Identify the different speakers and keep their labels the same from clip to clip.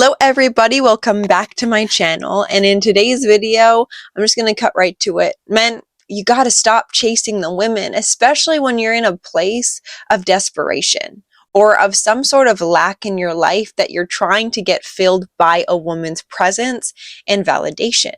Speaker 1: Hello everybody, welcome back to my channel, and in today's video, I'm just going to cut right to it. Men, you got to stop chasing the women, especially when you're in a place of desperation or of some sort of lack in your life that you're trying to get filled by a woman's presence and validation.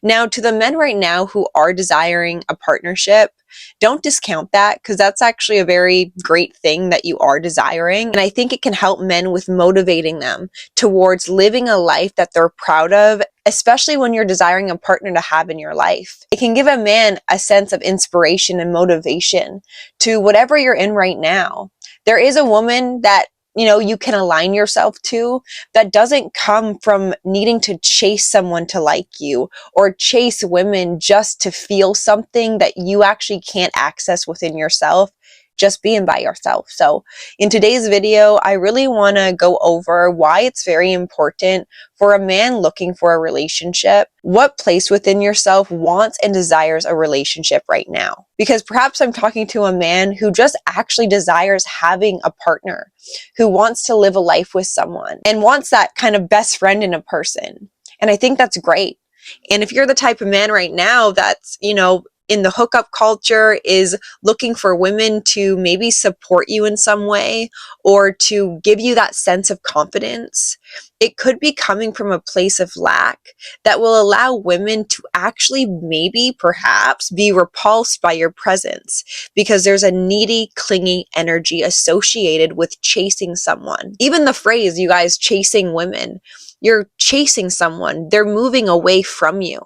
Speaker 1: Now, to the men right now who are desiring a partnership, don't discount that because that's actually a very great thing that you are desiring. And I think it can help men with motivating them towards living a life that they're proud of, especially when you're desiring a partner to have in your life. It can give a man a sense of inspiration and motivation to whatever you're in right now. There is a woman that you can align yourself to that doesn't come from needing to chase someone to like you or chase women just to feel something that you actually can't access within yourself just being by yourself. So in today's video, I really want to go over why it's very important for a man looking for a relationship, what place within yourself wants and desires a relationship right now. Because perhaps I'm talking to a man who just actually desires having a partner, who wants to live a life with someone and wants that kind of best friend in a person. And I think that's great. And if you're the type of man right now that's, in the hookup culture is looking for women to maybe support you in some way or to give you that sense of confidence, it could be coming from a place of lack that will allow women to actually maybe perhaps be repulsed by your presence because there's a needy, clingy energy associated with chasing someone. Even the phrase, you guys, chasing women, you're chasing someone, they're moving away from you.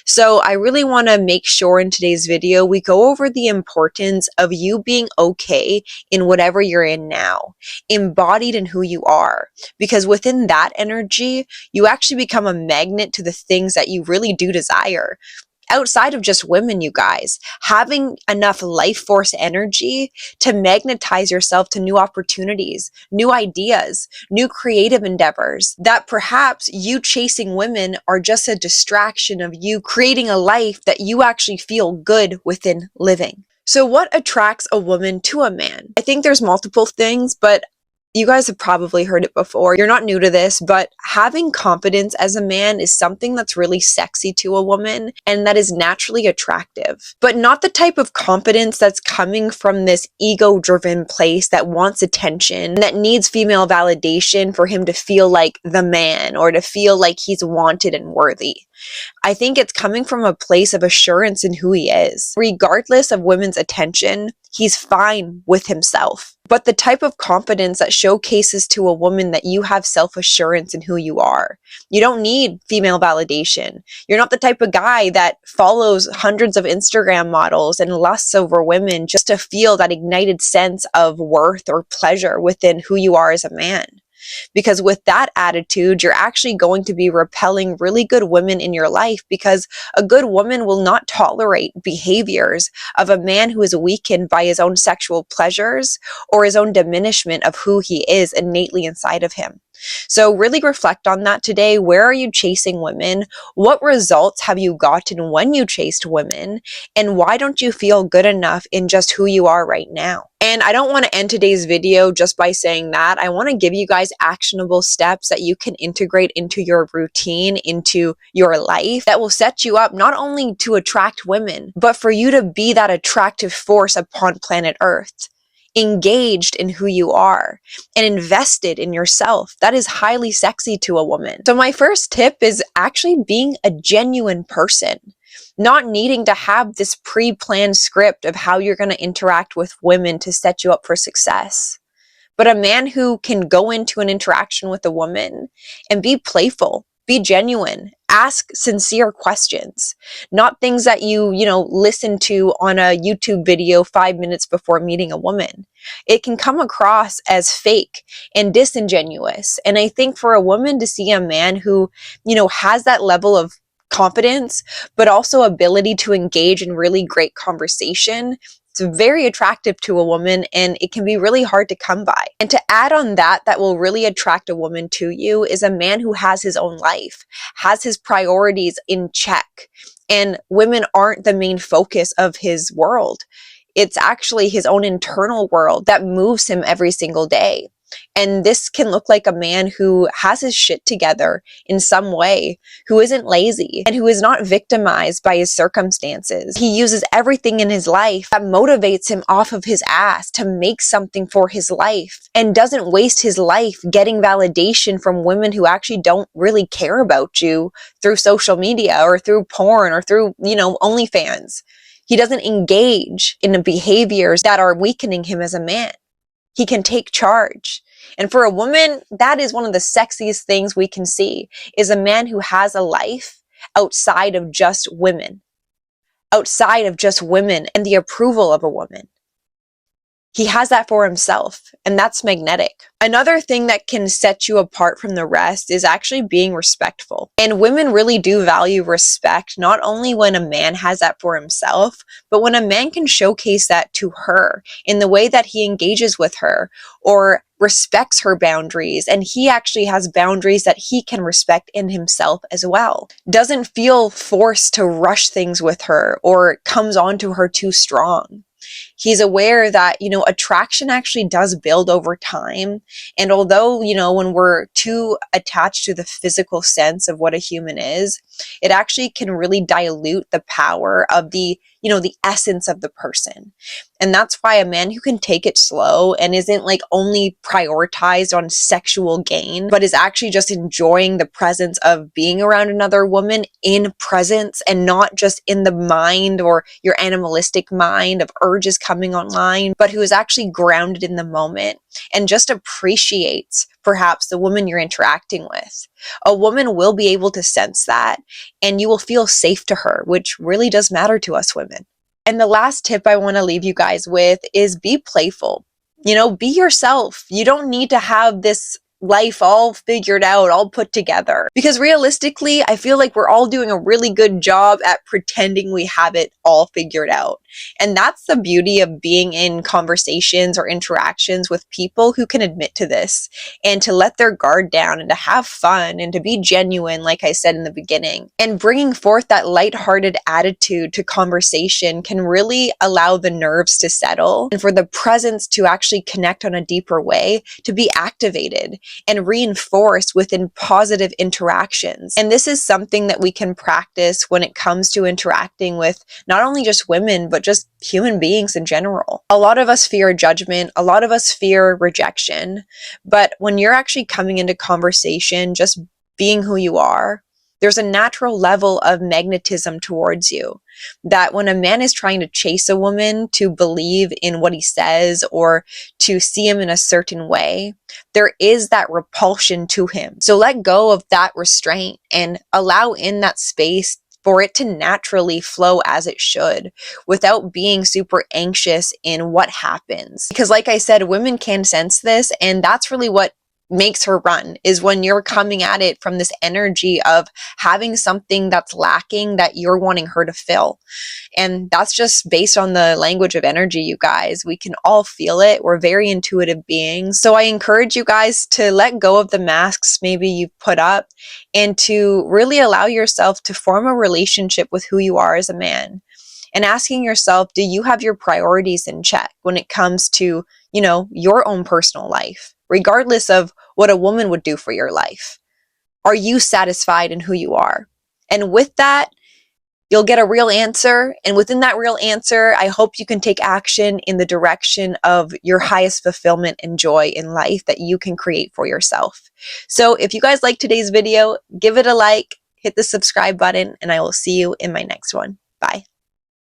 Speaker 1: So I really want to make sure in today's video, we go over the importance of you being okay in whatever you're in now, embodied in who you are, because within that energy, you actually become a magnet to the things that you really do desire. Outside of just women, you guys, having enough life force energy to magnetize yourself to new opportunities, new ideas, new creative endeavors, that perhaps you chasing women are just a distraction of you creating a life that you actually feel good within living. So what attracts a woman to a man? I think there's multiple things, but you guys have probably heard it before. You're not new to this, but having confidence as a man is something that's really sexy to a woman and that is naturally attractive. But not the type of confidence that's coming from this ego-driven place that wants attention, that needs female validation for him to feel like the man or to feel like he's wanted and worthy. I think it's coming from a place of assurance in who he is. Regardless of women's attention, he's fine with himself. But the type of confidence that showcases to a woman that you have self-assurance in who you are. You don't need female validation. You're not the type of guy that follows hundreds of Instagram models and lusts over women just to feel that ignited sense of worth or pleasure within who you are as a man. Because with that attitude, you're actually going to be repelling really good women in your life, because a good woman will not tolerate behaviors of a man who is weakened by his own sexual pleasures or his own diminishment of who he is innately inside of him. So really reflect on that today. Where are you chasing women? What results have you gotten when you chased women? And why don't you feel good enough in just who you are right now? And I don't want to end today's video just by saying that. I want to give you guys actionable steps that you can integrate into your routine, into your life, that will set you up not only to attract women, but for you to be that attractive force upon planet Earth. Engaged in who you are and invested in yourself. That is highly sexy to a woman. So my first tip is actually being a genuine person, not needing to have this pre-planned script of how you're going to interact with women to set you up for success. But a man who can go into an interaction with a woman and be playful, be genuine, ask sincere questions, not things that you listen to on a YouTube video 5 minutes before meeting a woman. It can come across as fake and disingenuous. And I think for a woman to see a man who, has that level of confidence, but also ability to engage in really great conversation, it's very attractive to a woman, and it can be really hard to come by. And to add on that will really attract a woman to you is a man who has his own life, has his priorities in check, and women aren't the main focus of his world. It's actually his own internal world that moves him every single day. And this can look like a man who has his shit together in some way, who isn't lazy, and who is not victimized by his circumstances. He uses everything in his life that motivates him off of his ass to make something for his life, and doesn't waste his life getting validation from women who actually don't really care about you through social media or through porn or through, OnlyFans. He doesn't engage in the behaviors that are weakening him as a man. He can take charge. And for a woman, that is one of the sexiest things we can see, is a man who has a life outside of just women, and the approval of a woman. He has that for himself, and that's magnetic. Another thing that can set you apart from the rest is actually being respectful. And women really do value respect, not only when a man has that for himself, but when a man can showcase that to her in the way that he engages with her or respects her boundaries, and he actually has boundaries that he can respect in himself as well. Doesn't feel forced to rush things with her or comes on to her too strong. He's aware that, attraction actually does build over time. And although, when we're too attached to the physical sense of what a human is, it actually can really dilute the power of the essence of the person. And that's why a man who can take it slow and isn't like only prioritized on sexual gain, but is actually just enjoying the presence of being around another woman in presence and not just in the mind or your animalistic mind of urges coming online, but who is actually grounded in the moment and just appreciates perhaps the woman you're interacting with. A woman will be able to sense that, and you will feel safe to her, which really does matter to us women. And the last tip I want to leave you guys with is be playful. Be yourself. You don't need to have this life all figured out, all put together. Because realistically, I feel like we're all doing a really good job at pretending we have it all figured out. And that's the beauty of being in conversations or interactions with people who can admit to this and to let their guard down and to have fun and to be genuine, like I said in the beginning. And bringing forth that lighthearted attitude to conversation can really allow the nerves to settle and for the presence to actually connect on a deeper way, to be activated and reinforced within positive interactions. And this is something that we can practice when it comes to interacting with not only just women, but just human beings in general. A lot of us fear judgment, a lot of us fear rejection, but when you're actually coming into conversation, just being who you are, there's a natural level of magnetism towards you that when a man is trying to chase a woman to believe in what he says or to see him in a certain way, there is that repulsion to him. So let go of that restraint and allow in that space for it to naturally flow as it should without being super anxious in what happens. Because like I said, women can sense this, and that's really what makes her run, is when you're coming at it from this energy of having something that's lacking that you're wanting her to fill. And that's just based on the language of energy, you guys. We can all feel it. We're very intuitive beings. So I encourage you guys to let go of the masks maybe you've put up and to really allow yourself to form a relationship with who you are as a man. And asking yourself, do you have your priorities in check when it comes to, your own personal life, regardless of what a woman would do for your life? Are you satisfied in who you are? And with that, you'll get a real answer. And within that real answer, I hope you can take action in the direction of your highest fulfillment and joy in life that you can create for yourself. So if you guys like today's video, give it a like, hit the subscribe button, and I will see you in my next one. Bye.